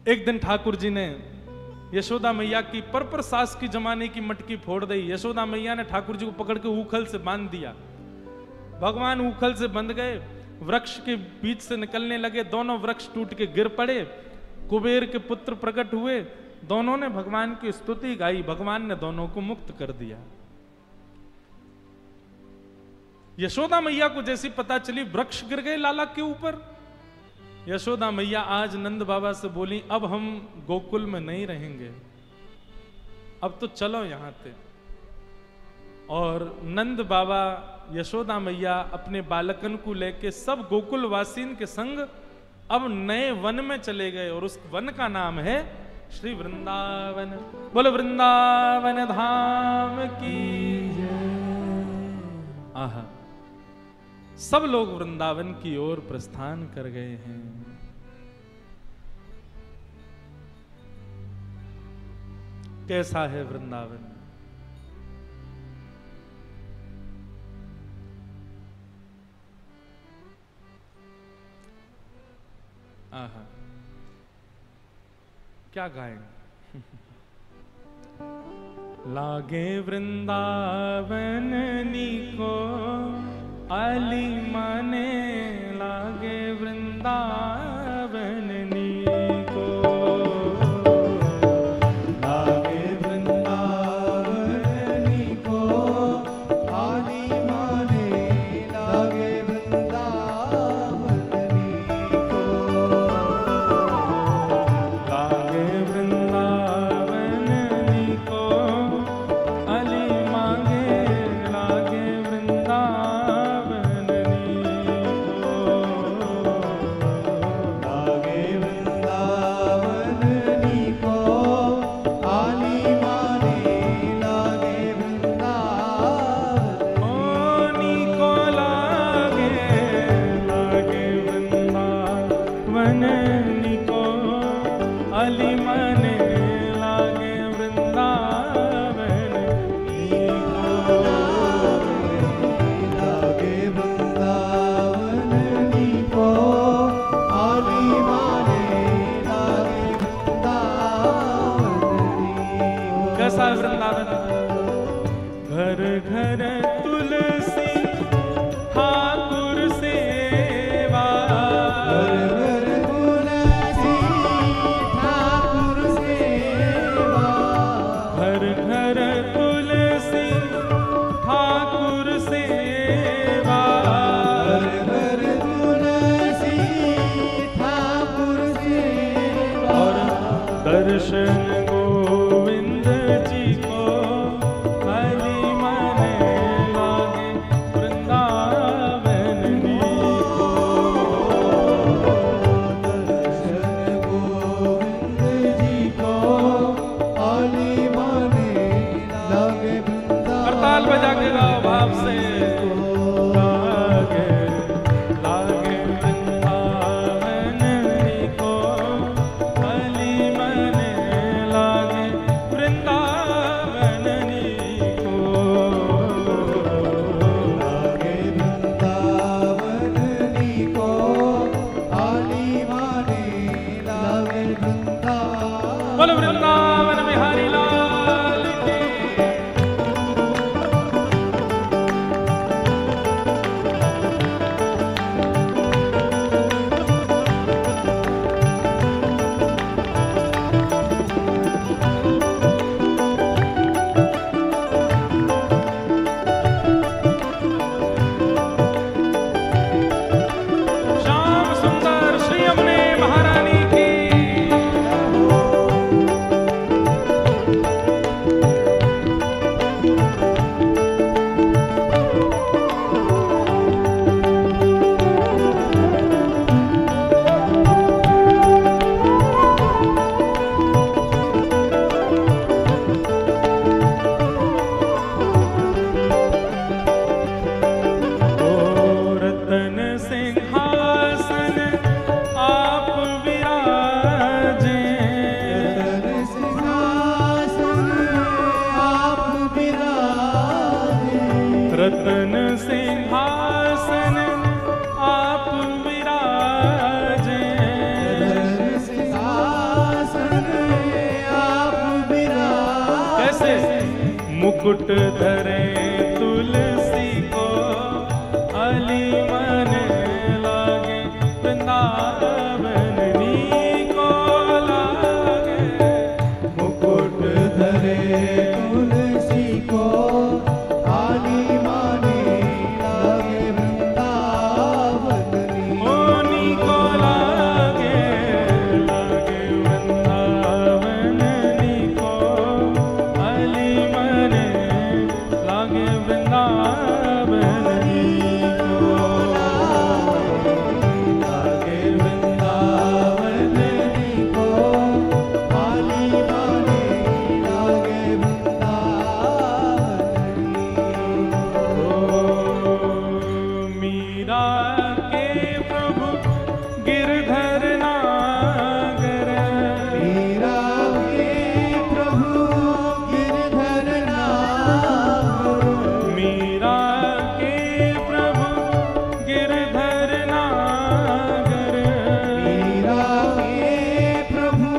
एक दिन ठाकुर जी ने यशोदा मैया की पर सास की जमाने की मटकी फोड़ दी। यशोदा मैया ने ठाकुर जी को पकड़ के ऊखल से बांध दिया। भगवान ऊखल से बंध गए, वृक्ष के बीच से निकलने लगे, दोनों वृक्ष टूट के गिर पड़े। कुबेर के पुत्र प्रकट हुए, दोनों ने भगवान की स्तुति गाई, भगवान ने दोनों को मुक्त कर दिया। यशोदा मैया को जैसी पता चली वृक्ष गिर गए लाला के ऊपर, यशोदा मैया आज नंद बाबा से बोली, अब हम गोकुल में नहीं रहेंगे, अब तो चलो यहां से। और नंद बाबा यशोदा मैया अपने बालकन को लेके सब गोकुल वासीन के संग अब नए वन में चले गए, और उस वन का नाम है श्री वृंदावन। बोलो वृंदावन धाम की जय। आहा, सब लोग वृंदावन की ओर प्रस्थान कर गए हैं। कैसा है वृंदावन? आहा, क्या गाएं? लागे वृंदावन नीको अली माने, लागे वृंदावन नीको, लागे वृंदावन नीको अली माने, लागे वृंदावन नीको, लागे वृंदावन नीको अली मांगे, लागे वृंदावन घर घर तुलसी ठाकुर सेवा, घर घर तुलसी ठाकुर सेवा, घर घर तुलसी ठाकुर सेवा, घर घर तुलसी ठाकुर सेवा, और दर्शन गोविंद जी को रतन सिंहासन आप विराजे, रतन सिंहासन मुकुट धरे तुलसी को अली मन लागे वृंदावन को लागे। मुकुट धरे तुलसी को आली माने लागे वृंदावन ओनी को लागे लागे वृंदावन को अली मन लागे वृंदावन को लागे वृंदावन को आली माने लागे वृंदावन। मीरा के प्रभु गिरधर नागर मीरा के प्रभु गिरधर नागर। मीरा के प्रभु गिरधर नागर मीरा के प्रभु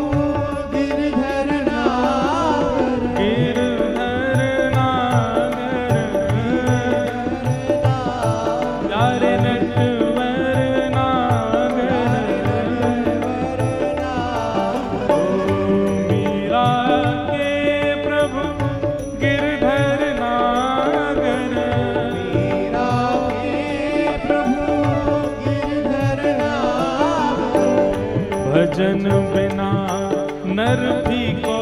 गिरधर नागर। गिरधर नागर प्यारे नटवर नागर ओ मीरा के प्रभु गिरधर नागर मीरा के प्रभु गिरधर नागर। भजन बिना नर भी को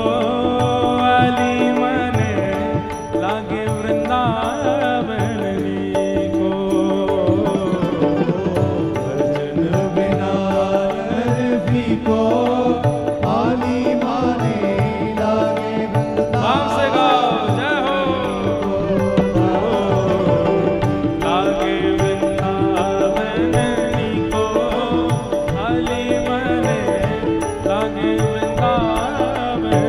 अली मने लागे वृंदावन को। भजन बिना नर भी को आली माने लागे भाव से गाओ जय हो लागे वृंदावन को अली मने लागे वृंदावन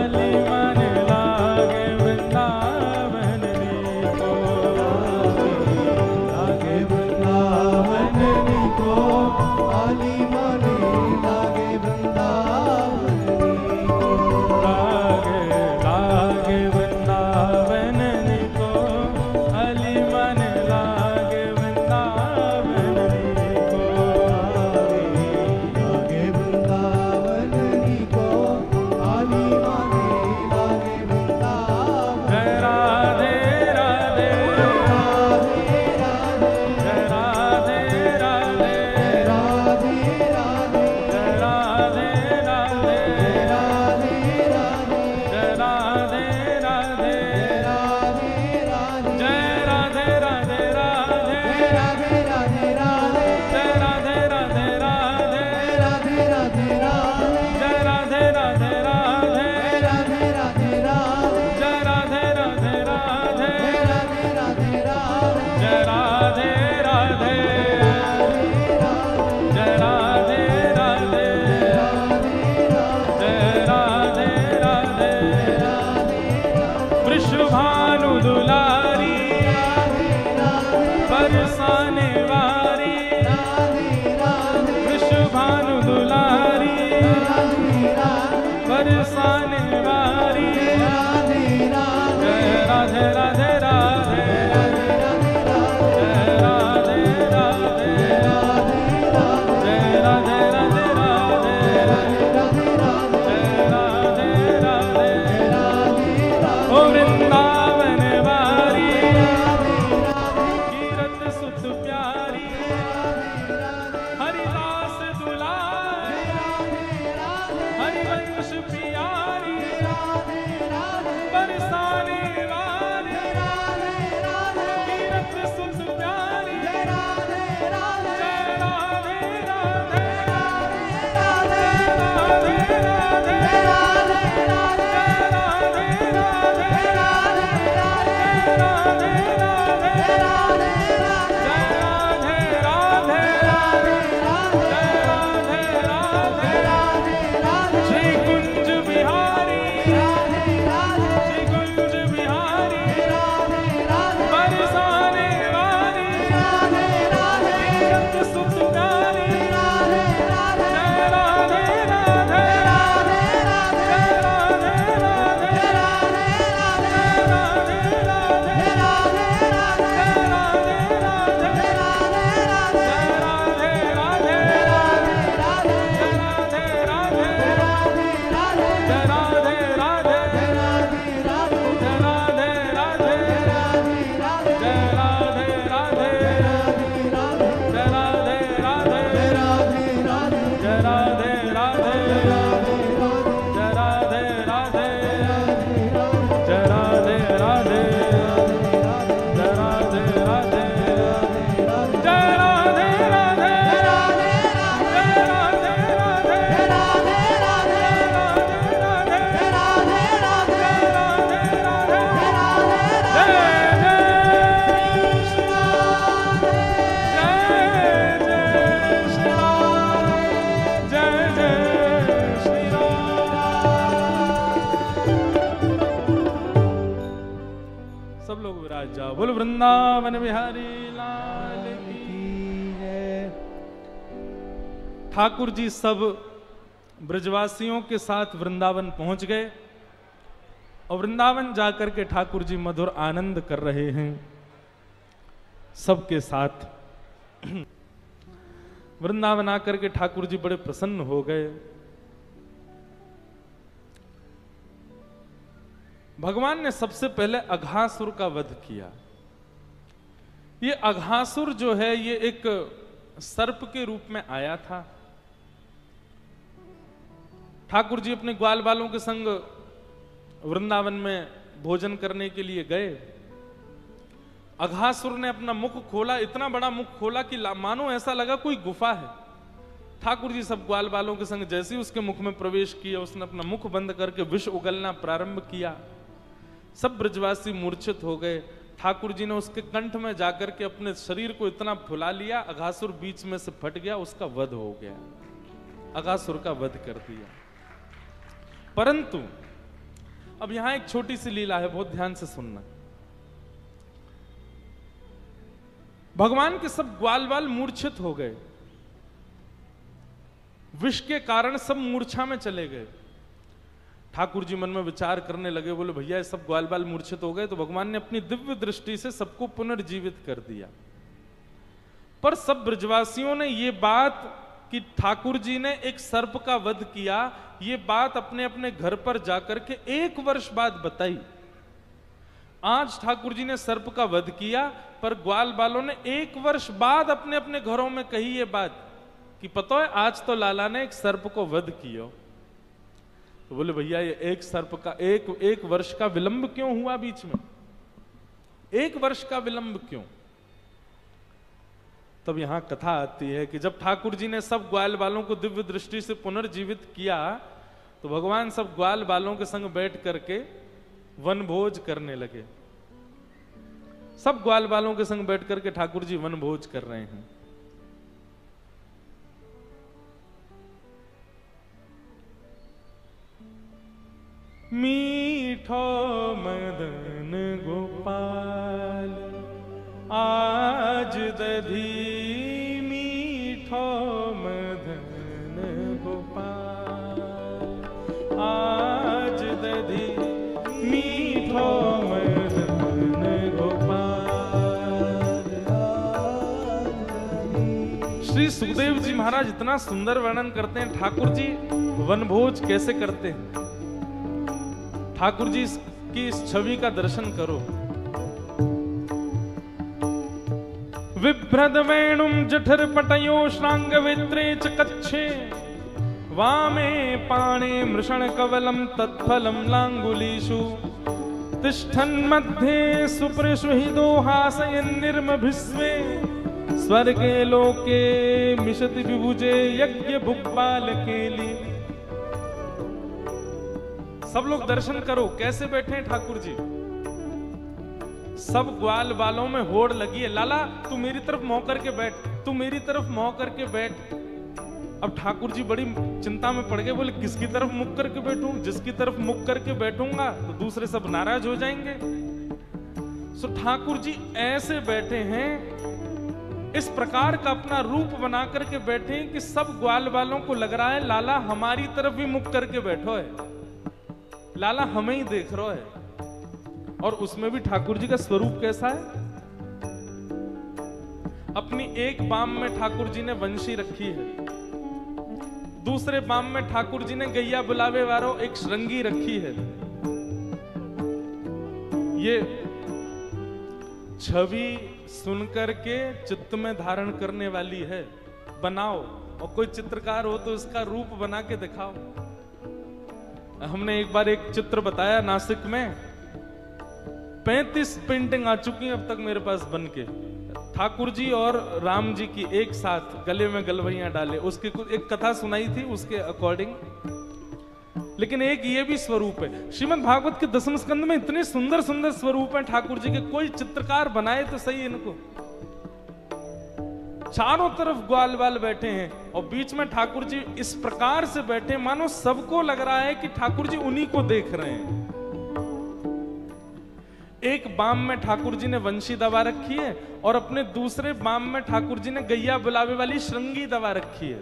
आली मन लागे वृंदावन को, लागे वृंदावन को, आली मन लागे वृंदावन को, लागे लागे वृंदावन को, आली मन लागे वृंदावन को, लागे वृंदावन को, आली मन लागे वृंदावन। जय राधे राधे, जय राधे राधे, राधे राधे, जय राधे राधे, राधे राधे, जय राधे राधे, राधे राधे, जय राधे राधे राधे, राधे राधे राधे, जय राधे राधे राधे, राधे राधे राधे, जय राधे राधे राधे, राधे राधे राधे, जय राधे राधे राधे, राधे राधे राधे, जय राधे राधे, जय राधे राधे, जय राधे राधे, वृषभानु दुलारी बरसाने वारी, वृषभानु दुलारी बरसाने वारी, जय राधे राधे राधे, जय राधे राधे, जय राधे राधे राधे, जय राधे राधे, ओ वृंदावन वारी कीरत सुत प्यारी, हरिदास दुलारी हरिवंश प्यारी, बरसाने वाली कीरत सुत प्यारी, जय राधे राधे, जय राधे राधे, जय राधे राधे, जय राधे राधे, जय राधे राधे, जय राधे राधे, श्री कुंज बिहारी, श्री कुंज बिहारी, बरसाने वाली कीरत सुत प्यारी, जय राधे राधे, जय राधे राधे, जय राधे राधे, जय राधे बोल वृंदावन बिहारी लाल की जय। ठाकुर जी सब ब्रजवासियों के साथ वृंदावन पहुंच गए और वृंदावन जाकर के ठाकुर जी मधुर आनंद कर रहे हैं सबके साथ। वृंदावन आकर के ठाकुर जी बड़े प्रसन्न हो गए। भगवान ने सबसे पहले अघासुर का वध किया। ये अघासुर जो है ये एक सर्प के रूप में आया था। ठाकुर जी अपने ग्वाल बालों के संग वृंदावन में भोजन करने के लिए गए। अघासुर ने अपना मुख खोला, इतना बड़ा मुख खोला कि मानो ऐसा लगा कोई गुफा है। ठाकुर जी सब ग्वाल बालों के संग जैसे ही उसके मुख में प्रवेश किया, उसने अपना मुख बंद करके विष उगलना प्रारंभ किया। सब ब्रजवासी मूर्छित हो गए। ठाकुर जी ने उसके कंठ में जाकर के अपने शरीर को इतना फुला लिया, अघासुर बीच में से फट गया, उसका वध हो गया। अघासुर का वध कर दिया। परंतु अब यहां एक छोटी सी लीला है, बहुत ध्यान से सुनना। भगवान के सब ग्वाल बाल मूर्छित हो गए, विष के कारण सब मूर्छा में चले गए। ठाकुर जी मन में विचार करने लगे, बोले भैया ये सब ग्वाल बाल मूर्छित हो गए, तो भगवान ने अपनी दिव्य दृष्टि से सबको पुनर्जीवित कर दिया। पर सब ब्रजवासियों ने ये बात कि ठाकुर जी ने एक सर्प का वध किया, ये बात अपने अपने घर पर जाकर के 1 वर्ष बाद बताई। आज ठाकुर जी ने सर्प का वध किया, पर ग्वाल बालों ने 1 वर्ष बाद अपने अपने घरों में कही ये बात कि पता है आज तो लाला ने एक सर्प को वध किया। तो बोले भैया ये एक सर्प का एक वर्ष का विलंब क्यों हुआ बीच में? 1 वर्ष का विलंब क्यों? तब यहां कथा आती है कि जब ठाकुर जी ने सब ग्वाल बालों को दिव्य दृष्टि से पुनर्जीवित किया, तो भगवान सब ग्वाल बालों के संग बैठ करके वनभोज करने लगे। सब ग्वाल बालों के संग बैठ करके ठाकुर जी वनभोज कर रहे हैं। मीठो मदन गोपाल आज दधी, मीठो मदन गोपाल आज दधी, मीठो मदन गोपाल। श्री सुखदेव जी महाराज इतना सुंदर वर्णन करते हैं ठाकुर जी वनभोज कैसे करते हैं। ठाकुर जी की इस छवि का दर्शन करो। विभ्रद वेणुम जठर पटयो श्रांग वित्रे च कच्छे, वामे पाणे मृषण कवलम तत्फलम लांगुलीषु, तिष्ठन् मध्ये सुप्रसुहिदो हासयन् निर्मभिस्वे, स्वर्गे लोके मिशति विभुजे यज्ञ भुक्बालकेली। सब लोग दर्शन करो कैसे बैठे हैं ठाकुर जी। सब ग्वाल बालों में होड़ लगी है, लाला तू मेरी तरफ मोह करके बैठ, तू मेरी तरफ मोह करके बैठ। अब ठाकुर जी बड़ी चिंता में पड़ गए, बोले किसकी तरफ मुख करके बैठूं? जिसकी तरफ मुख करके बैठूंगा तो दूसरे सब नाराज हो जाएंगे। सो ठाकुर जी ऐसे बैठे हैं, इस प्रकार का अपना रूप बना करके बैठे हैं कि सब ग्वाल बालों को लग रहा है लाला हमारी तरफ भी मुख करके बैठो है, लाला हमें ही देख रहा है। और उसमें भी ठाकुर जी का स्वरूप कैसा है? अपनी एक बाम में ठाकुर जी ने वंशी रखी है, दूसरे बाम में ठाकुर जी ने गैया बुलावे वालों एक श्रृंगी रखी है। ये छवि सुनकर के चित्त में धारण करने वाली है। बनाओ, और कोई चित्रकार हो तो इसका रूप बना के दिखाओ। हमने एक बार एक चित्र बताया नासिक में, 35 पेंटिंग आ चुकी हैं अब तक मेरे पास बन के। ठाकुर जी और राम जी की एक साथ गले में गलवैयां डाले, उसकी कुछ एक कथा सुनाई थी उसके अकॉर्डिंग। लेकिन एक ये भी स्वरूप है। श्रीमद् भागवत के 10वें स्कंद में इतने सुंदर सुंदर स्वरूप हैं ठाकुर जी के, कोई चित्रकार बनाए तो सही इनको। चारों तरफ ग्वाल बाल बैठे हैं और बीच में ठाकुर जी इस प्रकार से बैठे मानो सबको लग रहा है कि ठाकुर जी उन्हीं को देख रहे हैं। एक बाम में ठाकुर जी ने वंशी दबा रखी है और अपने दूसरे बाम में ठाकुर जी ने गैया बुलावे वाली श्रृंगी दबा रखी है।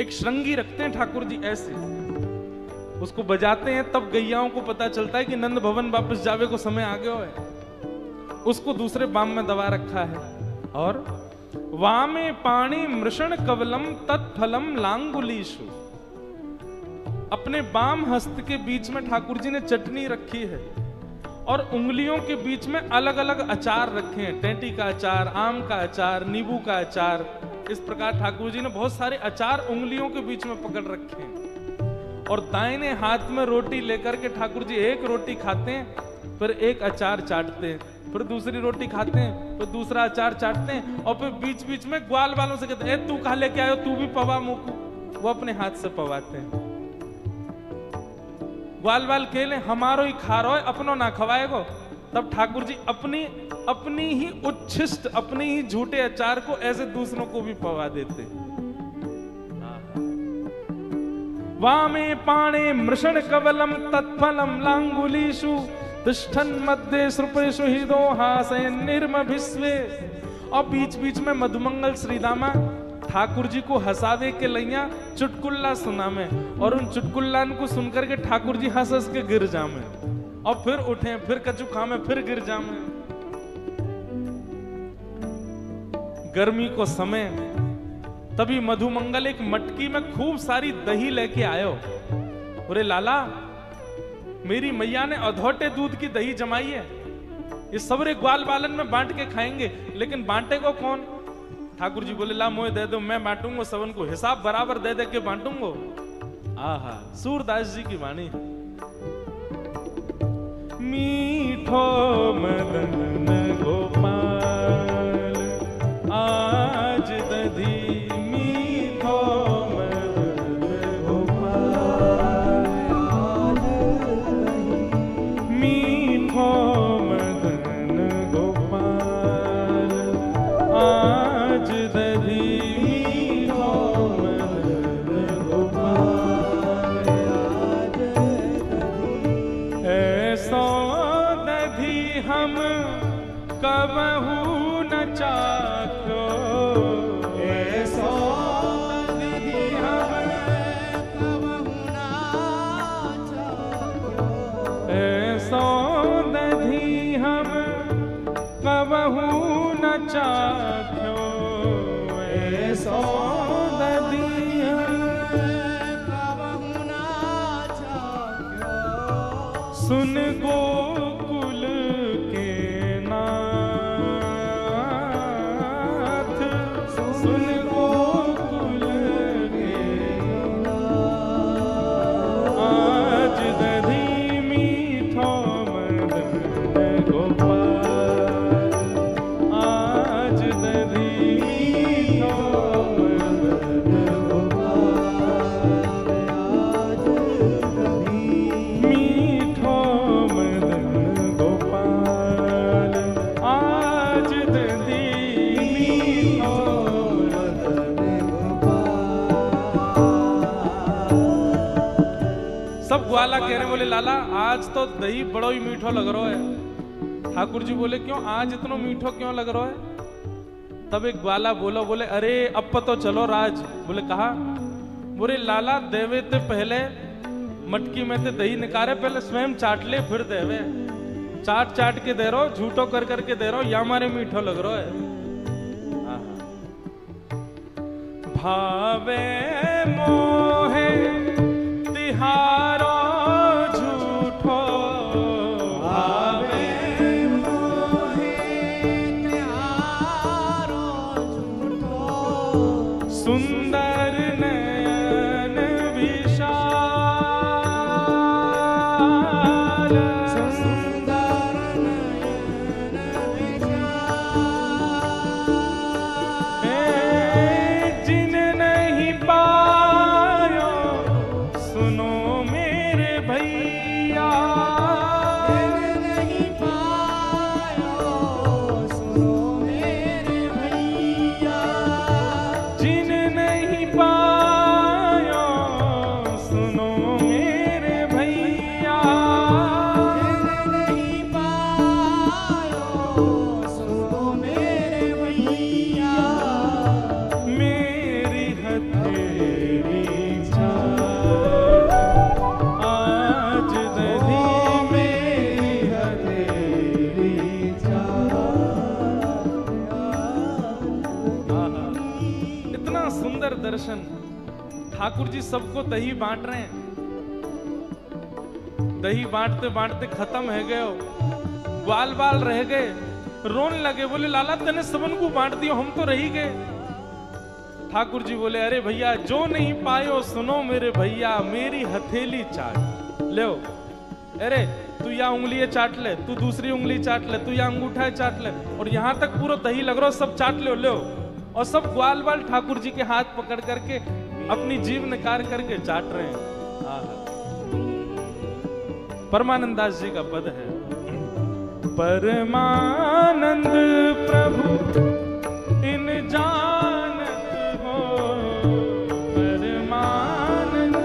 एक श्रृंगी रखते हैं ठाकुर जी ऐसे, उसको बजाते हैं तब गैयाओं को पता चलता है कि नंद भवन वापस जावे को समय आ गया है। उसको दूसरे बाम में दबा रखा है। और वामे पाणी मृषण कवलम तत्फलम लांगुलीषु, अपने बाम हस्त के बीच में ठाकुर जी ने चटनी रखी है और उंगलियों के बीच में अलग अलग अचार रखे हैं। टेंटी का अचार, आम का अचार, नींबू का अचार। इस प्रकार ठाकुर जी ने बहुत सारे अचार उंगलियों के बीच में पकड़ रखे हैं। और दाहिने हाथ में रोटी लेकर के ठाकुर जी एक रोटी खाते हैं, फिर एक अचार चाटते हैं, फिर दूसरी रोटी खाते हैं, फिर दूसरा अचार चाटते हैं, और फिर बीच बीच में ग्वाल वालों से कहते हैं तू कहा लेके आयो, तू भी पवा मुकू। वो अपने हाथ से पवाते हैं। ग्वाल वाल खेले हमारो ही खा रहा है, अपनो ना खवाएगो। तब ठाकुर जी अपनी ही उच्छिष्ट, अपने ही झूठे अचार को ऐसे दूसरों को भी पवा देते। वामे पाणे मृषण कवलम तत्फलम लांगुलीषु तिष्ठन् मध्ये सृपेषु हिदो हासयन् निर्मभिस्वे। और बीच बीच में मधुमंगल श्रीदामा ठाकुर जी को हंसावे के लैया चुटकुल्ला सुना में, और उन चुटकुल्लान को सुनकर के ठाकुर जी हंस हंस के गिर जामे, और फिर उठे, फिर कचू खामे, फिर गिर जामे। गर्मी को समय तभी मधुमंगल एक मटकी में खूब सारी दही लेके आयो। बोले लाला, मेरी मैया ने अधोटे दूध की दही जमाई है, ये सबरे ग्वाल बालन में बांट के खाएंगे, लेकिन बांटे को कौन? ठाकुर जी बोले ला मोए दे दो, मैं बांटूंगा सबन को, हिसाब बराबर दे दे के बांटूंगा। आहा, सूरदास जी की वाणी है। मीठो मदन गोपाल आज दधी, मीठो मदन गोपाल आज दधी, मीठो मदन गोपाल आज दधी, मीठो मदन गोपाल आज दधी। ऐसो दधी हम कबहू न चाख्यो, ऐसो दधी हम कबहू न चाख्यो, ऐसो दधी हम कबहू न चाख्यो, ऐसो दधी हम कबहू न चाख्यो। सुन गोकुल के नाथ, सुन गोकुल के नाथ, आज दधी मीठो मदन गोपाल, आज दधी मीठो मदन गोपाल, आज दधी मीठो मदन गोपाल, आज दधी मीठो मदन गोपाल। सब ग्वाला कह रहे, बोले लाला आज तो दही बड़ो ही मीठो लग रहा है। ठाकुर जी बोले क्यों, आज इतना मीठो क्यों लग रहा है? तब एक ग्वाला बोलो, बोले अरे अब तो चलो राज। बोले कहा? बोले लाला देवे ते पहले मटकी में ते दही निकारे, पहले स्वयं चाट ले फिर देवे। चाट चाट के दे रहो, झूठो कर करके दे रहो, या हमारे मीठो लग रहा है। भावे मोहे तिहारो झूठो, भावे मोहे तिहारो झूठो, सुंदर नयन विशाल, सुंदर नयन विशाल, जिन नहीं पायो सुनो मेरे भैया, जिन नहीं पायो सुनो मेरे भैया, जिन नहीं पायो सुनो मेरे भैया, जिन नहीं पायो सुनो मेरे भैया, मेरी हथेली चाट आज दधी, मेरी हथेली चाट। इतना सुंदर दर्शन। ठाकुर जी सबको दही बांट रहे हैं। दही बांटते बांटते खत्म है गए, ग्वाल बाल रह गए, रोन लगे। बोले लाला तने सबन को बांट दियो, हम तो रही गए। ठाकुर जी बोले अरे भैया जो नहीं पायो सुनो मेरे भैया, मेरी हथेली चाट ले। अरे तू या उंगली चाट ले, तू दूसरी उंगली चाट ले, तू या अंगूठा चाट ले, और यहाँ तक पूरा दही लग रहा हो, सब चाट ले। और सब ग्वाल बाल ठाकुर जी के हाथ पकड़ करके अपनी जीभ निकाल करके चाट रहे हैं। परमानंदास जी का पद है, परमानंद प्रभु इन जानत हो, परमानंद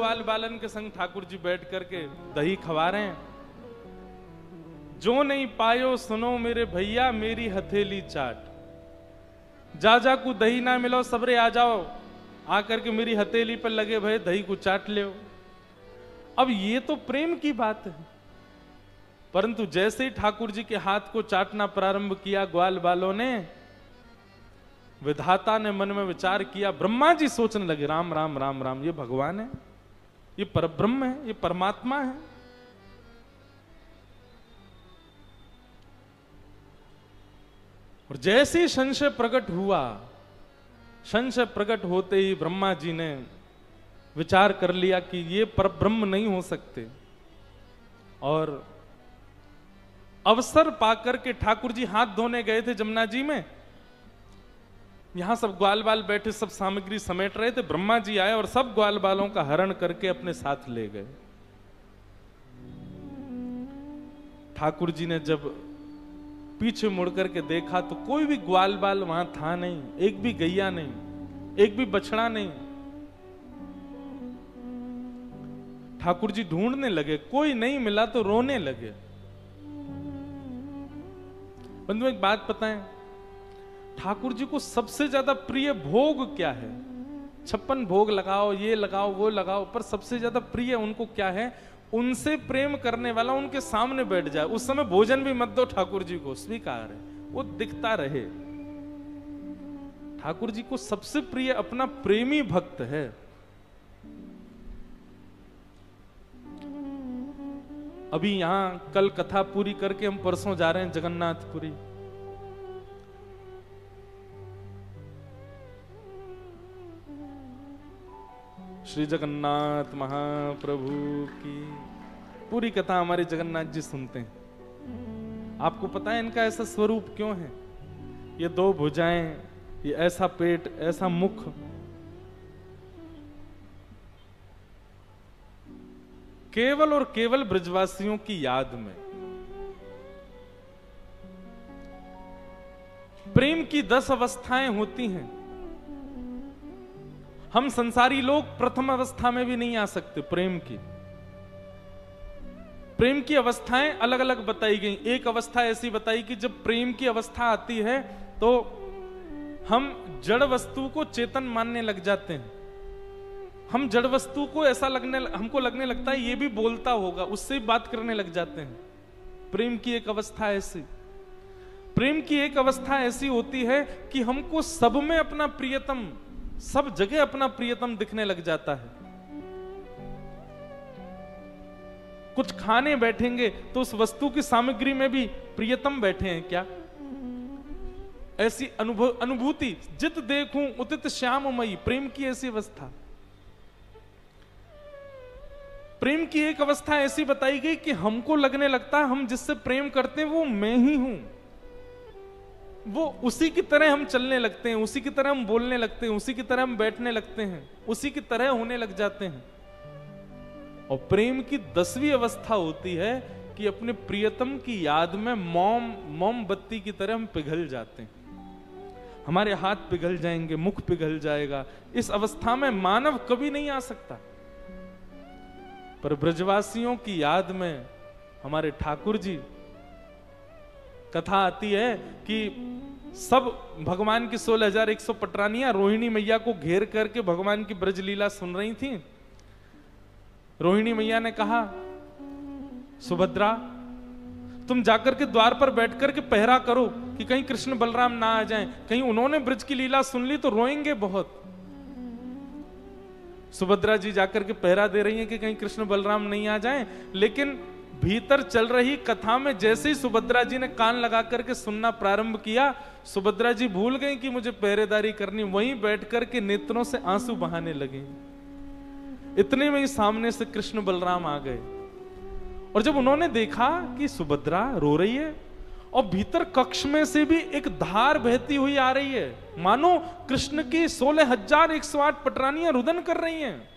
ग्वाल बालन के संग ठाकुर जी बैठ करके दही खवा रहे हैं। जो नहीं पायो सुनो मेरे भैया मेरी हथेली चाट, जा जा को दही ना मिलो सबरे आ जाओ, आकर के मेरी हथेली पर लगे भय दही को चाट ले। अब ये तो प्रेम की बात है, परंतु जैसे ही ठाकुर जी के हाथ को चाटना प्रारंभ किया ग्वाल बालों ने, विधाता ने मन में विचार किया, ब्रह्मा जी सोचने लगे राम राम राम राम, ये भगवान है, ये परब्रह्म है, ये परमात्मा है। और जैसे ही संशय प्रकट हुआ, संशय प्रकट होते ही ब्रह्मा जी ने विचार कर लिया कि ये परब्रह्म नहीं हो सकते, और अवसर पाकर के ठाकुर जी हाथ धोने गए थे जमुना जी में। यहां सब ग्वाल बाल बैठे सब सामग्री समेट रहे थे, ब्रह्मा जी आए और सब ग्वाल बालों का हरण करके अपने साथ ले गए। ठाकुर जी ने जब पीछे मुड़ करके देखा तो कोई भी ग्वाल बाल वहां था नहीं, एक भी गैया नहीं, एक भी बछड़ा नहीं। ठाकुर जी ढूंढने लगे, कोई नहीं मिला तो रोने लगे। बंधु एक बात पता है, ठाकुर जी को सबसे ज्यादा प्रिय भोग क्या है? 56 भोग लगाओ, ये लगाओ, वो लगाओ, पर सबसे ज्यादा प्रिय उनको क्या है? उनसे प्रेम करने वाला उनके सामने बैठ जाए। उस समय भोजन भी मत दो ठाकुर जी को, स्वीकार है, वो दिखता रहे। ठाकुर जी को सबसे प्रिय अपना प्रेमी भक्त है। अभी यहां कल कथा पूरी करके हम परसों जा रहे हैं जगन्नाथपुरी। श्री जगन्नाथ महाप्रभु की पूरी कथा हमारे जगन्नाथ जी सुनते हैं। आपको पता है इनका ऐसा स्वरूप क्यों है? ये 2 भुजाएं, ये ऐसा पेट, ऐसा मुख, केवल और केवल ब्रजवासियों की याद में। प्रेम की 10 अवस्थाएं होती हैं। हम संसारी लोग प्रथम अवस्था में भी नहीं आ सकते। प्रेम की अवस्थाएं अलग अलग बताई गई। एक अवस्था ऐसी बताई कि जब प्रेम की अवस्था आती है तो हम जड़ वस्तु को चेतन मानने लग जाते हैं। हम जड़ वस्तु को ऐसा हमको लगने लगता है ये भी बोलता होगा, उससे बात करने लग जाते हैं। प्रेम की एक अवस्था ऐसी। प्रेम की एक अवस्था ऐसी होती है कि हमको सब में अपना प्रियतम, सब जगह अपना प्रियतम दिखने लग जाता है। कुछ खाने बैठेंगे तो उस वस्तु की सामग्री में भी प्रियतम बैठे हैं क्या? ऐसी अनुभूति, जित देखूं उतित श्याममयी, प्रेम की ऐसी अवस्था। प्रेम की एक अवस्था ऐसी बताई गई कि हमको लगने लगता है हम जिससे प्रेम करते हैं वो मैं ही हूं। वो उसी की तरह हम चलने लगते हैं, उसी की तरह हम बोलने लगते हैं, उसी की तरह हम बैठने लगते हैं, उसी की तरह होने लग जाते हैं। और प्रेम की 10वीं अवस्था होती है कि अपने प्रियतम की याद में मोमबत्ती की तरह हम पिघल जाते हैं। हमारे हाथ पिघल जाएंगे, मुख पिघल जाएगा। इस अवस्था में मानव कभी नहीं आ सकता। पर ब्रजवासियों की याद में हमारे ठाकुर जी, कथा आती है कि सब भगवान की 16,100 पटरानियां रोहिणी मैया को घेर करके भगवान की ब्रज लीला सुन रही थी। रोहिणी मैया ने कहा, सुभद्रा तुम जाकर के द्वार पर बैठ कर के पहरा करो कि कहीं कृष्ण बलराम ना आ जाएं, कहीं उन्होंने ब्रज की लीला सुन ली तो रोएंगे बहुत। सुभद्रा जी जाकर के पहरा दे रही हैं कि कहीं कृष्ण बलराम नहीं आ जाएं, लेकिन भीतर चल रही कथा में जैसे ही सुभद्रा जी ने कान लगा करके सुनना प्रारंभ किया, सुभद्रा जी भूल गई कि मुझे पहरेदारी करनी, वहीं बैठ करके नेत्रों से आंसू बहाने लगे। इतने में ही सामने से कृष्ण बलराम आ गए। और जब उन्होंने देखा कि सुभद्रा रो रही है और भीतर कक्ष में से भी एक धार बहती हुई आ रही है, मानो कृष्ण की 16,108 पटरानियां रुदन कर रही हैं।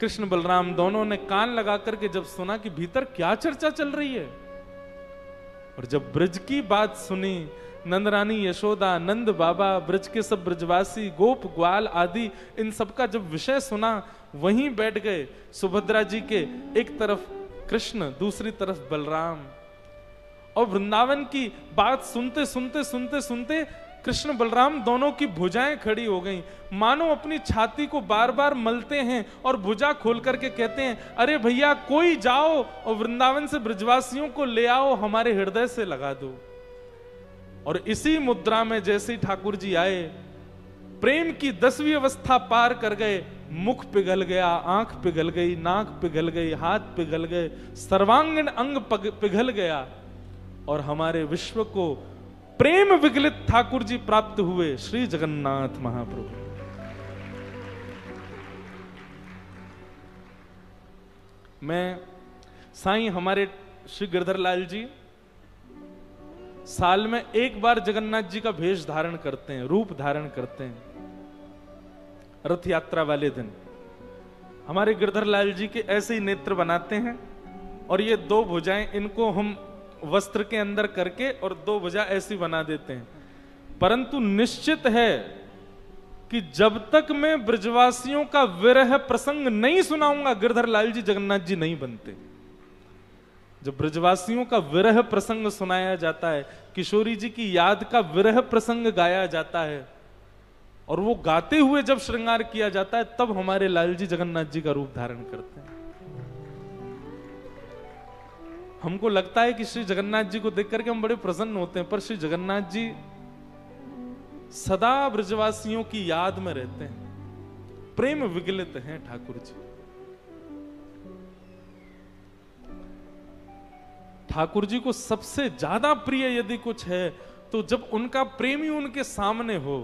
कृष्ण बलराम दोनों ने कान लगा करके जब सुना कि भीतर क्या चर्चा चल रही है, और जब ब्रज की बात सुनी, नंद रानी यशोदा, नंद बाबा, ब्रज के सब ब्रजवासी, गोप ग्वाल आदि, इन सबका जब विषय सुना, वहीं बैठ गए। सुभद्रा जी के एक तरफ कृष्ण, दूसरी तरफ बलराम, और वृंदावन की बात सुनते सुनते सुनते सुनते कृष्ण बलराम दोनों की भुजाएं खड़ी हो गईं, मानो अपनी छाती को बार बार मलते हैं और भुजा खोल करके कहते हैं, अरे भैया कोई जाओ और वृंदावन से ब्रजवासियों को ले आओ, हमारे हृदय से लगा दो। और इसी मुद्रा में जैसे ही ठाकुर जी आए, प्रेम की 10वीं अवस्था पार कर गए। मुख पिघल गया, आंख पिघल गई, नाक पिघल गई, हाथ पिघल गए, सर्वांगीण अंग पिघल गया, और हमारे विश्व को प्रेम विगलित ठाकुर जी प्राप्त हुए, श्री जगन्नाथ महाप्रभु। मैं साईं हमारे श्री गिरधर लाल जी साल में एक बार जगन्नाथ जी का वेश धारण करते हैं, रूप धारण करते हैं। रथ यात्रा वाले दिन हमारे गिरधर लाल जी के ऐसे ही नेत्र बनाते हैं, और ये 2 भुजाएं, इनको हम वस्त्र के अंदर करके और 2 भुजा ऐसी बना देते हैं। परंतु निश्चित है कि जब तक मैं ब्रजवासियों का विरह प्रसंग नहीं सुनाऊंगा, गिरधर लाल जी जगन्नाथ जी नहीं बनते। जब ब्रजवासियों का विरह प्रसंग सुनाया जाता है, किशोरी जी की याद का विरह प्रसंग गाया जाता है, और वो गाते हुए जब श्रृंगार किया जाता है, तब हमारे लाल जी जगन्नाथ जी का रूप धारण करते हैं। हमको लगता है कि श्री जगन्नाथ जी को देख करके हम बड़े प्रसन्न होते हैं, पर श्री जगन्नाथ जी सदा ब्रजवासियों की याद में रहते हैं, प्रेम विगलित हैं ठाकुर जी। ठाकुर जी को सबसे ज्यादा प्रिय यदि कुछ है, तो जब उनका प्रेमी उनके सामने हो।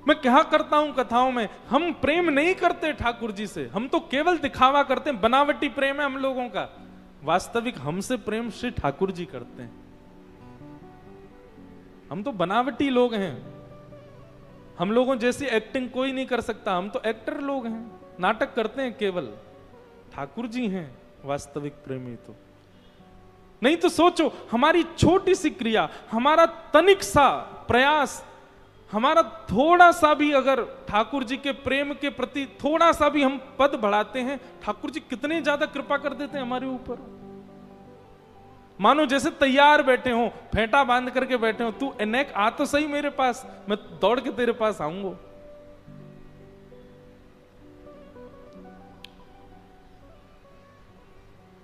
मैं क्या करता हूं कथाओं में, हम प्रेम नहीं करते ठाकुर जी से, हम तो केवल दिखावा करते हैं, बनावटी प्रेम है हम लोगों का। वास्तविक हमसे प्रेम श्री ठाकुर जी करते हैं। हम तो बनावटी लोग हैं, हम लोगों जैसी एक्टिंग कोई नहीं कर सकता, हम तो एक्टर लोग हैं, नाटक करते हैं केवल। ठाकुर जी हैं वास्तविक प्रेमी। तो नहीं तो सोचो, हमारी छोटी सी क्रिया, हमारा तनिक सा प्रयास, हमारा थोड़ा सा भी अगर ठाकुर जी के प्रेम के प्रति थोड़ा सा भी हम पद बढ़ाते हैं, ठाकुर जी कितने ज्यादा कृपा कर देते हैं हमारे ऊपर। मानो जैसे तैयार बैठे हो, फेंटा बांध करके बैठे हो, तू नेक आ तो सही मेरे पास, मैं दौड़ के तेरे पास आऊंगा।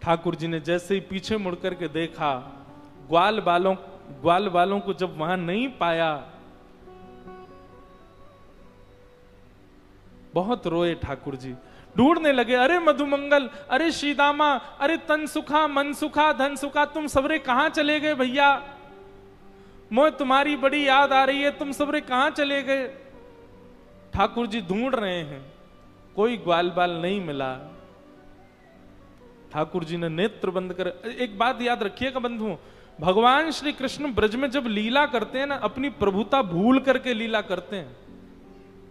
ठाकुर जी ने जैसे ही पीछे मुड़ करके देखा, ग्वाल बालों को जब वहां नहीं पाया, बहुत रोए ठाकुर जी, ढूंढने लगे, अरे मधुमंगल, अरे श्रीदामा, अरे तन सुखा, मन सुखा, धन सुखा, तुम सबरे कहां चले गए भैया? मोए तुम्हारी बड़ी याद आ रही है, तुम सबरे कहां चले गए? ठाकुर जी ढूंढ रहे हैं, कोई ग्वाल बाल नहीं मिला। ठाकुर जी ने नेत्र बंद कर, एक बात याद रखिएगा बंधुओं, भगवान श्री कृष्ण ब्रज में जब लीला करते हैं ना, अपनी प्रभुता भूल करके लीला करते हैं।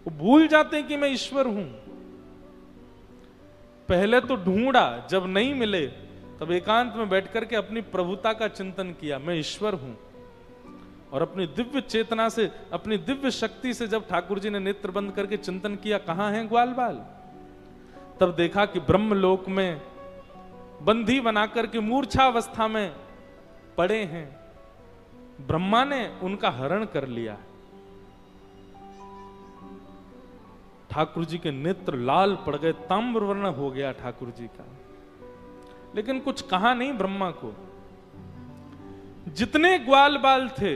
वो भूल जाते हैं कि मैं ईश्वर हूं। पहले तो ढूंढा, जब नहीं मिले तब एकांत में बैठ करके अपनी प्रभुता का चिंतन किया, मैं ईश्वर हूं। और अपनी दिव्य चेतना से, अपनी दिव्य शक्ति से जब ठाकुर जी ने नेत्र बंद करके चिंतन किया, कहां है ग्वाल बाल, तब देखा कि ब्रह्मलोक में बंधी बनाकर के मूर्छा अवस्था में पड़े हैं। ब्रह्मा ने उनका हरण कर लिया। ठाकुर जी के नेत्र लाल पड़ गए, ताम्रवर्ण हो गया ठाकुर जी का। लेकिन कुछ कहा नहीं ब्रह्मा को। जितने ग्वाल बाल थे,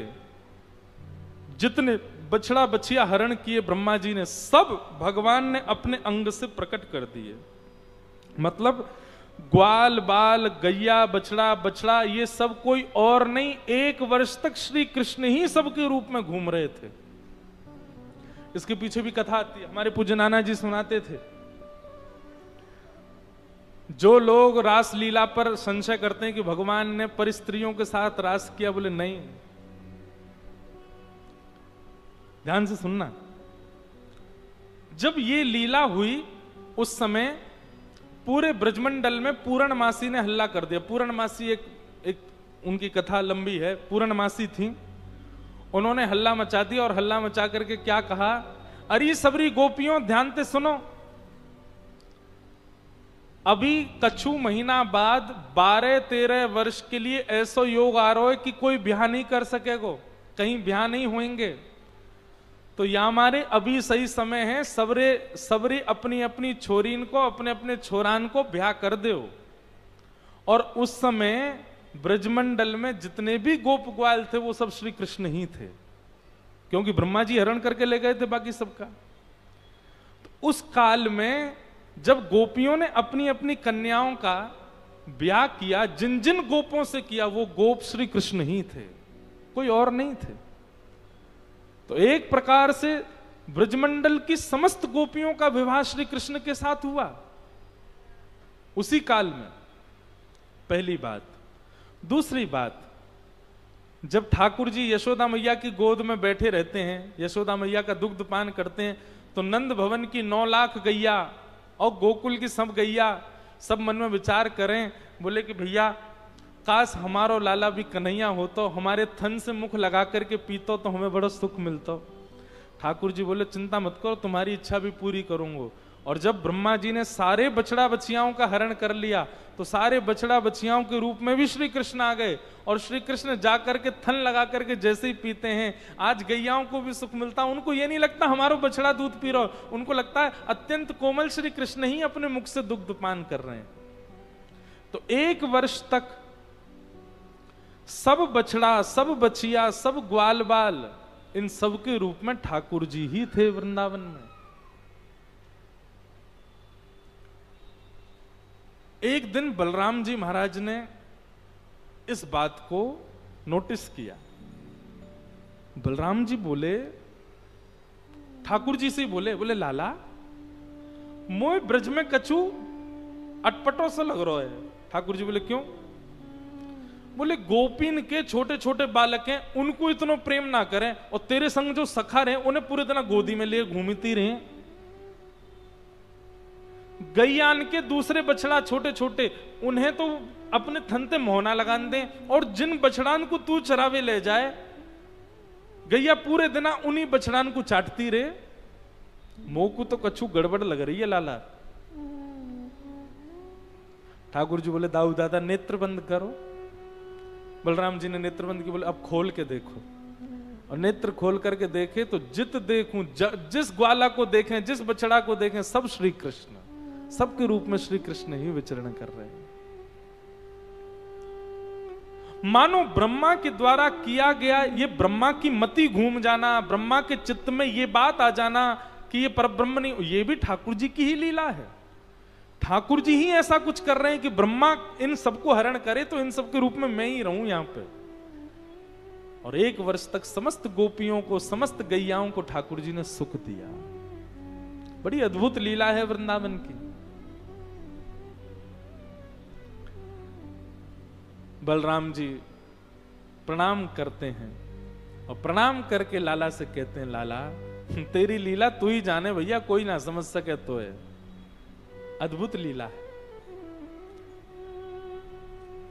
जितने बछड़ा बछिया हरण किए ब्रह्मा जी ने, सब भगवान ने अपने अंग से प्रकट कर दिए। मतलब ग्वाल बाल, गैया, बछड़ा, ये सब कोई और नहीं, 1 वर्ष तक श्री कृष्ण ही सबके रूप में घूम रहे थे। इसके पीछे भी कथा आती है, हमारे पूज्य नाना जी सुनाते थे। जो लोग रास लीला पर संशय करते हैं कि भगवान ने पर स्त्रियों के साथ रास किया, बोले नहीं, ध्यान से सुनना। जब ये लीला हुई उस समय पूरे ब्रजमंडल में पूर्णमासी ने हल्ला कर दिया। पूर्णमासी एक एक उनकी कथा लंबी है, पूर्णमासी थी, उन्होंने हल्ला मचा दिया और हल्ला मचा करके क्या कहा, अरे सबरी गोपियों ध्यान से सुनो, अभी कछु महीना बाद 12-13 वर्ष के लिए ऐसा योग आ रहा है कि कोई ब्याह नहीं कर सकेगा, कहीं ब्याह नहीं होंगे। तो या हमारे अभी सही समय है, सबरे अपनी अपनी छोरीन को, अपने अपने छोरान को ब्याह कर दो। और उस समय ब्रजमंडल में जितने भी गोप ग्वाल थे वो सब श्री कृष्ण ही थे, क्योंकि ब्रह्मा जी हरण करके ले गए थे बाकी सबका। तो उस काल में जब गोपियों ने अपनी अपनी कन्याओं का ब्याह किया, जिन जिन गोपों से किया वो गोप श्री कृष्ण ही थे, कोई और नहीं थे। तो एक प्रकार से ब्रजमंडल की समस्त गोपियों का विवाह श्री कृष्ण के साथ हुआ उसी काल में, पहली बात। दूसरी बात, जब ठाकुर जी यशोदा मैया की गोद में बैठे रहते हैं, यशोदा मैया का दुग्ध पान करते हैं, तो नंद भवन की 9 लाख गैया और गोकुल की सब गैया सब मन में विचार करें, बोले कि भैया काश हमारो लाला भी कन्हैया हो तो हमारे थन से मुख लगा करके पीतो तो हमें बड़ा सुख मिलता। ठाकुर जी बोले चिंता मत करो, तुम्हारी इच्छा भी पूरी करूंगा। और जब ब्रह्मा जी ने सारे बछड़ा बछियाओं का हरण कर लिया तो सारे बछड़ा बछियाओं के रूप में भी श्री कृष्ण आ गए, और श्री कृष्ण जाकर के थन लगा करके जैसे ही पीते हैं, आज गैयाओं को भी सुख मिलता। उनको ये नहीं लगता हमारा बछड़ा दूध पी रहा, उनको लगता है अत्यंत कोमल श्री कृष्ण ही अपने मुख से दुग्ध पान कर रहे हैं। तो 1 वर्ष तक सब बछड़ा, सब बछिया, सब ग्वाल बाल, इन सब के रूप में ठाकुर जी ही थे वृंदावन में। एक दिन बलराम जी महाराज ने इस बात को नोटिस किया। बलराम जी बोले, ठाकुर जी से बोले लाला मोय ब्रज में कछु अटपटो सा लग रहा है। ठाकुर जी बोले क्यों? बोले गोपीन के छोटे छोटे बालक हैं, उनको इतना प्रेम ना करें, और तेरे संग जो सखा रहे उन्हें पूरे दिन गोदी में लिए घूमती रहे। गैयान के दूसरे बछड़ा छोटे छोटे, उन्हें तो अपने थनते मोहना लगा दें, और जिन बछड़ान को तू चरावे ले जाए गैया पूरे दिन उन्हीं बछड़ान को चाटती रहे। मोह को तो कछु गड़बड़ लग रही है लाला। ठाकुर जी बोले दाऊ दादा नेत्र बंद करो। बलराम जी ने नेत्र बंद की, बोले अब खोल के देखो। और नेत्र खोल करके देखे तो जित देखूं, जिस ग्वाला को देखें, जिस बछड़ा को देखें, सब श्री कृष्ण, सबके रूप में श्री कृष्ण ही विचरण कर रहे हैं। मानो ब्रह्मा के द्वारा किया गया ये ब्रह्मा की मति घूम जाना, ब्रह्मा के चित्त में ये बात आ जाना कि ये परब्रह्म नहीं, ये भी ठाकुर जी की ही लीला है। ठाकुर जी ही ऐसा कुछ कर रहे हैं कि ब्रह्मा इन सबको हरण करे तो इन सबके रूप में मैं ही रहूं यहां पे। और 1 वर्ष तक समस्त गोपियों को, समस्त गैयाओं को ठाकुर जी ने सुख दिया। बड़ी अद्भुत लीला है वृंदावन की। बलराम जी प्रणाम करते हैं और प्रणाम करके लाला से कहते हैं, लाला तेरी लीला तू ही जाने भैया, कोई ना समझ सके तो है। अद्भुत लीला है।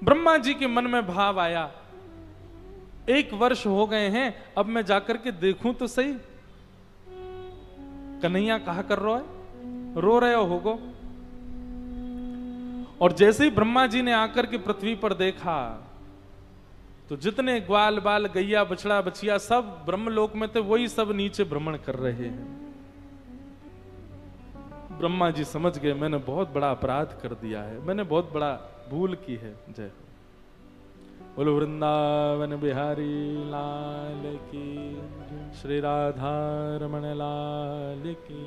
ब्रह्मा जी के मन में भाव आया, 1 वर्ष हो गए हैं, अब मैं जाकर के देखूं तो सही कन्हैया कहा कर रहा है, रो रहे होगो। और जैसे ही ब्रह्मा जी ने आकर के पृथ्वी पर देखा तो जितने ग्वाल बाल, गैया, बछड़ा, बछिया सब ब्रह्मलोक में थे, वही सब नीचे भ्रमण कर रहे हैं। ब्रह्मा जी समझ गए मैंने बहुत बड़ा अपराध कर दिया है, मैंने बहुत बड़ा भूल की है। जय हो। बोलो वृंदावन बिहारी लाल की, श्री राधा रमण लाल की,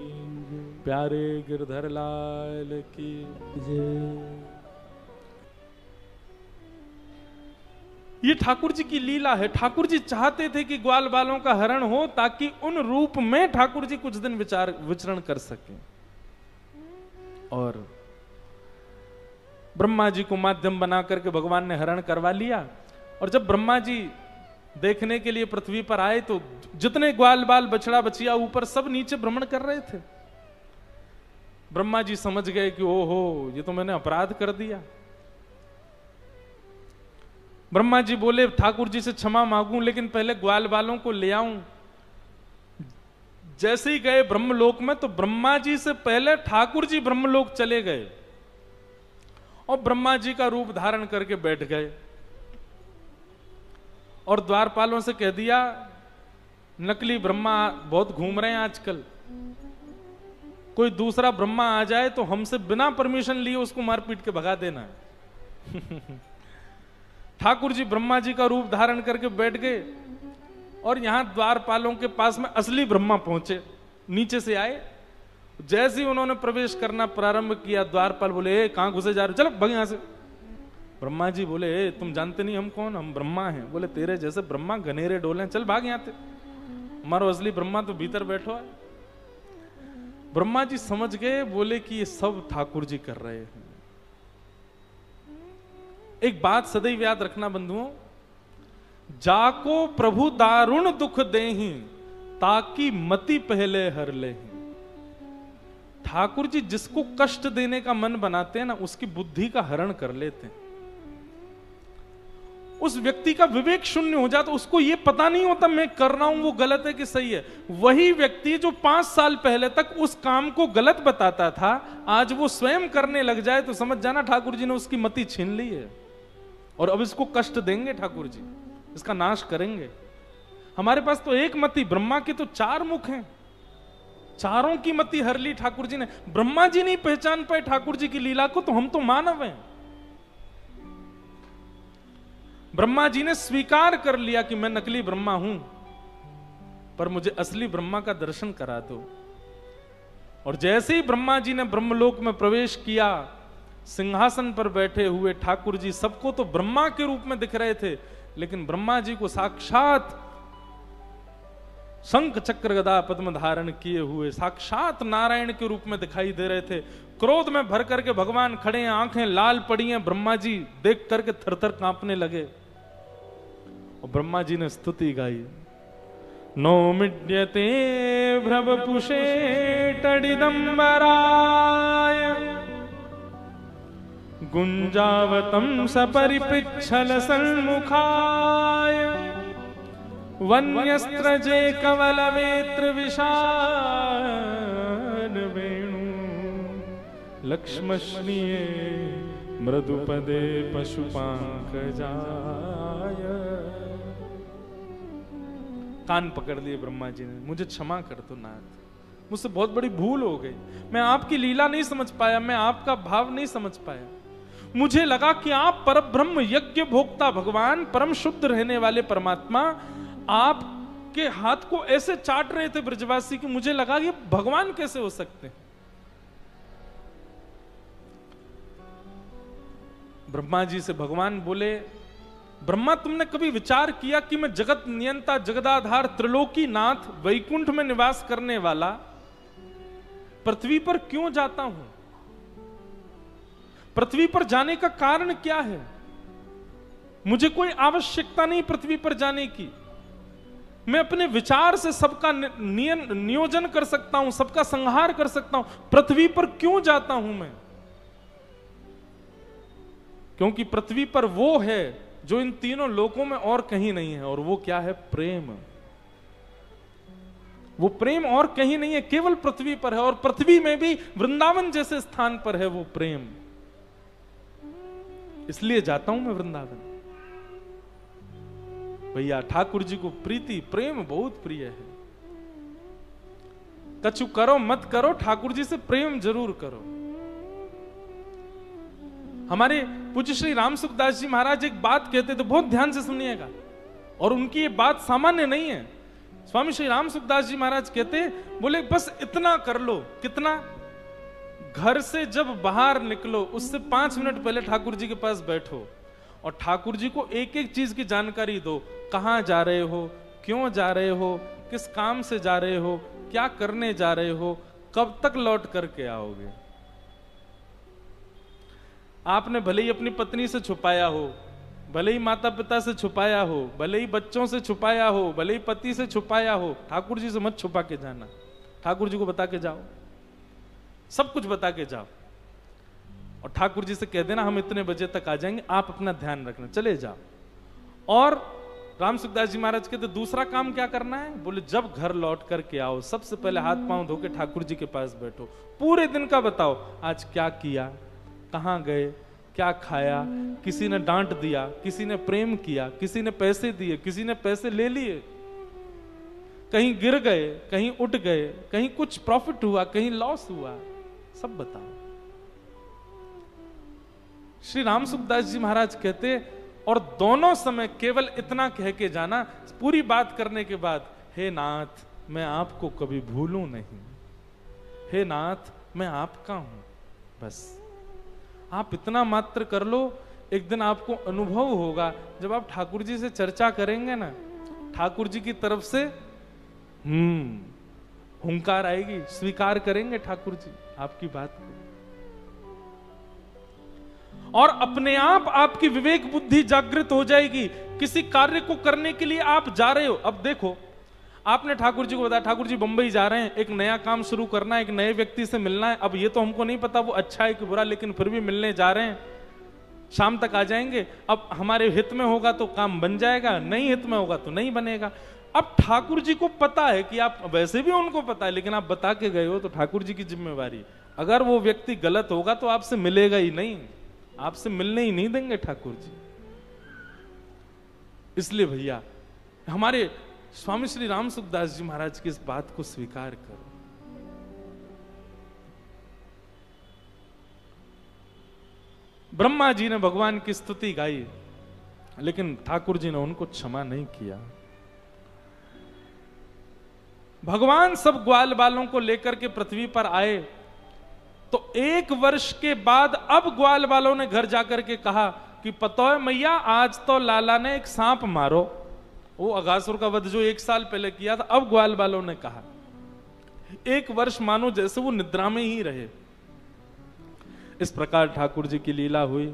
प्यारे गिरधर लाल की जय। ये ठाकुर जी की लीला है। ठाकुर जी चाहते थे कि ग्वाल बालों का हरण हो ताकि उन रूप में ठाकुर जी कुछ दिन विचरण कर सकें। और ब्रह्मा जी को माध्यम बना करके भगवान ने हरण करवा लिया। और जब ब्रह्मा जी देखने के लिए पृथ्वी पर आए तो जितने ग्वाल बाल, बछड़ा, बछिया ऊपर सब नीचे भ्रमण कर रहे थे। ब्रह्मा जी समझ गए कि ओहो ये तो मैंने अपराध कर दिया। ब्रह्मा जी बोले ठाकुर जी से क्षमा मांगूं, लेकिन पहले ग्वाल वालों को ले आऊं। जैसे ही गए ब्रह्मलोक में तो ब्रह्मा जी से पहले ठाकुर जी ब्रह्मलोक चले गए और ब्रह्मा जी का रूप धारण करके बैठ गए और द्वारपालों से कह दिया नकली ब्रह्मा बहुत घूम रहे हैं आजकल, कोई दूसरा ब्रह्मा आ जाए तो हमसे बिना परमिशन लिए उसको मार पीट के भगा देना है। ठाकुर जी ब्रह्मा जी का रूप धारण करके बैठ गए और यहां द्वारपालों के पास में असली ब्रह्मा पहुंचे, नीचे से आए। जैसे ही उन्होंने प्रवेश करना प्रारंभ किया, द्वारपाल बोले ए कहां घुसे जा रहे हो, चलो भाग यहां से। ब्रह्मा जी बोले ए तुम जानते नहीं हम कौन, हम ब्रह्मा हैं। बोले तेरे जैसे ब्रह्मा घनेरे डोले, चल भाग यहां से, हमारा असली ब्रह्मा तो भीतर बैठो है। ब्रह्मा जी समझ गए, बोले कि ये सब ठाकुर जी कर रहे हैं। एक बात सदैव याद रखना बंधुओं, जाको प्रभु दारुण दुख देहि ताकि मति पहले हर ले। ठाकुर जी जिसको कष्ट देने का मन बनाते हैं ना, उसकी बुद्धि का हरण कर लेते हैं। उस व्यक्ति का विवेक शून्य हो जाता, उसको यह पता नहीं होता मैं कर रहा हूं वो गलत है कि सही है। वही व्यक्ति जो 5 साल पहले तक उस काम को गलत बताता था, आज वो स्वयं करने लग जाए तो समझ जाना ठाकुर जी ने उसकी मति छीन ली है और अब इसको कष्ट देंगे ठाकुर जी, इसका नाश करेंगे। हमारे पास तो एक मति, ब्रह्मा के तो 4 मुख हैं, चारों की मति हर ली ठाकुर जी ने। ब्रह्मा जी नहीं पहचान पाए ठाकुर जी की लीला को, तो हम तो मानव हैं। ब्रह्मा जी ने स्वीकार कर लिया कि मैं नकली ब्रह्मा हूं, पर मुझे असली ब्रह्मा का दर्शन करा दो। और जैसे ही ब्रह्मा जी ने ब्रह्मलोक में प्रवेश किया, सिंहासन पर बैठे हुए ठाकुर जी सबको तो ब्रह्मा के रूप में दिख रहे थे, लेकिन ब्रह्मा जी को साक्षात शंख चक्र गदा पद्म धारण किए हुए साक्षात नारायण के रूप में दिखाई दे रहे थे। क्रोध में भर करके भगवान खड़े हैं, आंखें लाल पड़ी हैं। ब्रह्मा जी देख करके थरथर कांपने लगे और ब्रह्मा जी ने स्तुति गाई, नौमिड्यते भ्रवपुषे टडिदंबराय गुंजावतम सपरिपिच्छल सन्मुखाय वन्यस्त्रजे कवलवेत्र विशान वेणु लक्ष्मश्निये मृदुपदे पशुपांकजाय। कान पकड़ लिए ब्रह्मा जी ने, मुझे क्षमा कर दो नाथ, मुझसे बहुत बड़ी भूल हो गई, मैं आपकी लीला नहीं समझ पाया, मैं आपका भाव नहीं समझ पाया। मुझे लगा कि आप परब्रह्म यज्ञ भोक्ता भगवान, परम शुद्ध रहने वाले परमात्मा, आपके हाथ को ऐसे चाट रहे थे ब्रजवासी कि मुझे लगा कि भगवान कैसे हो सकते हैं। ब्रह्मा जी से भगवान बोले, ब्रह्मा तुमने कभी विचार किया कि मैं जगत नियंता जगदाधार त्रिलोकी नाथ वैकुंठ में निवास करने वाला पृथ्वी पर क्यों जाता हूं? पृथ्वी पर जाने का कारण क्या है? मुझे कोई आवश्यकता नहीं पृथ्वी पर जाने की, मैं अपने विचार से सबका नियोजन कर सकता हूं, सबका संहार कर सकता हूं। पृथ्वी पर क्यों जाता हूं मैं? क्योंकि पृथ्वी पर वो है जो इन तीनों लोकों में और कहीं नहीं है, और वो क्या है? प्रेम। वो प्रेम और कहीं नहीं है, केवल पृथ्वी पर है, और पृथ्वी में भी वृंदावन जैसे स्थान पर है वो प्रेम। इसलिए जाता हूं मैं वृंदावन। भैया ठाकुर जी को प्रीति प्रेम बहुत प्रिय है। कछु करो मत करो, ठाकुर जी से प्रेम जरूर करो। हमारे पूज्य श्री राम सुखदास जी महाराज एक बात कहते थे, बहुत ध्यान से सुनिएगा, और उनकी ये बात सामान्य नहीं है। स्वामी श्री राम सुखदास जी महाराज कहते, बोले बस इतना कर लो। कितना? घर से जब बाहर निकलो उससे 5 मिनट पहले ठाकुर जी के पास बैठो और ठाकुर जी को एक एक चीज की जानकारी दो। कहां जा रहे हो, क्यों जा रहे हो, किस काम से जा रहे हो, क्या करने जा रहे हो, कब तक लौट करके आओगे। आपने भले ही अपनी पत्नी से छुपाया हो, भले ही माता पिता से छुपाया हो, भले ही बच्चों से छुपाया हो, भले ही पति से छुपाया हो, ठाकुर जी से मत छुपा के जाना। ठाकुर जी को बता के जाओ, सब कुछ बता के जाओ, और ठाकुर जी से कह देना हम इतने बजे तक आ जाएंगे, आप अपना ध्यान रखना, चले जाओ। और राम सुखदास जी महाराज कहते दूसरा काम क्या करना है? बोले जब घर लौट करके आओ सबसे पहले हाथ पांव धो के ठाकुर जी के पास बैठो, पूरे दिन का बताओ आज क्या किया, कहां गए, क्या खाया, किसी ने डांट दिया, किसी ने प्रेम किया, किसी ने पैसे दिए, किसी ने पैसे ले लिए, कहीं गिर गए, कहीं उठ गए, कहीं कुछ प्रॉफिट हुआ, कहीं लॉस हुआ, सब बताओ। श्री राम सुखदास जी महाराज कहते और दोनों समय केवल इतना कह के जाना, पूरी बात करने के बाद, हे नाथ मैं आपको कभी भूलूं नहीं, हे नाथ मैं आपका हूं, बस आप इतना मात्र कर लो। एक दिन आपको अनुभव होगा जब आप ठाकुर जी से चर्चा करेंगे ना, ठाकुर जी की तरफ से हुंकार आएगी, स्वीकार करेंगे ठाकुर जी आपकी बात को, और अपने आप आपकी विवेक बुद्धि जागृत हो जाएगी। किसी कार्य को करने के लिए आप जा रहे हो, अब देखो आपने ठाकुर जी को बताया ठाकुर जी बंबई जा रहे हैं, एक नया काम शुरू करना है, एक नए व्यक्ति से मिलना है। अब ये तो हमको नहीं पता वो अच्छा है कि बुरा, लेकिन फिर भी मिलने जा रहे हैं, शाम तक आ जाएंगे। अब हमारे हित में होगा तो काम बन जाएगा, नहीं हित में होगा तो नहीं बनेगा। अब ठाकुर जी को पता है कि आप, वैसे भी उनको पता है, लेकिन आप बता के गए हो तो ठाकुर जी की जिम्मेवारी। अगर वो व्यक्ति गलत होगा तो आपसे मिलेगा ही नहीं, आपसे मिलने ही नहीं देंगे ठाकुर जी। इसलिए भैया हमारे स्वामी श्री राम सुखदास जी महाराज की इस बात को स्वीकार करो। ब्रह्मा जी ने भगवान की स्तुति गाई, लेकिन ठाकुर जी ने उनको क्षमा नहीं किया। भगवान सब ग्वाल बालों को लेकर के पृथ्वी पर आए तो 1 वर्ष के बाद अब ग्वाल बालों ने घर जाकर के कहा कि पतो है मैया आज तो लाला ने एक सांप मारो, वो अगासुर का वध जो 1 साल पहले किया था। अब ग्वाल बालों ने कहा, 1 वर्ष मानो जैसे वो निद्रा में ही रहे। इस प्रकार ठाकुर जी की लीला हुई।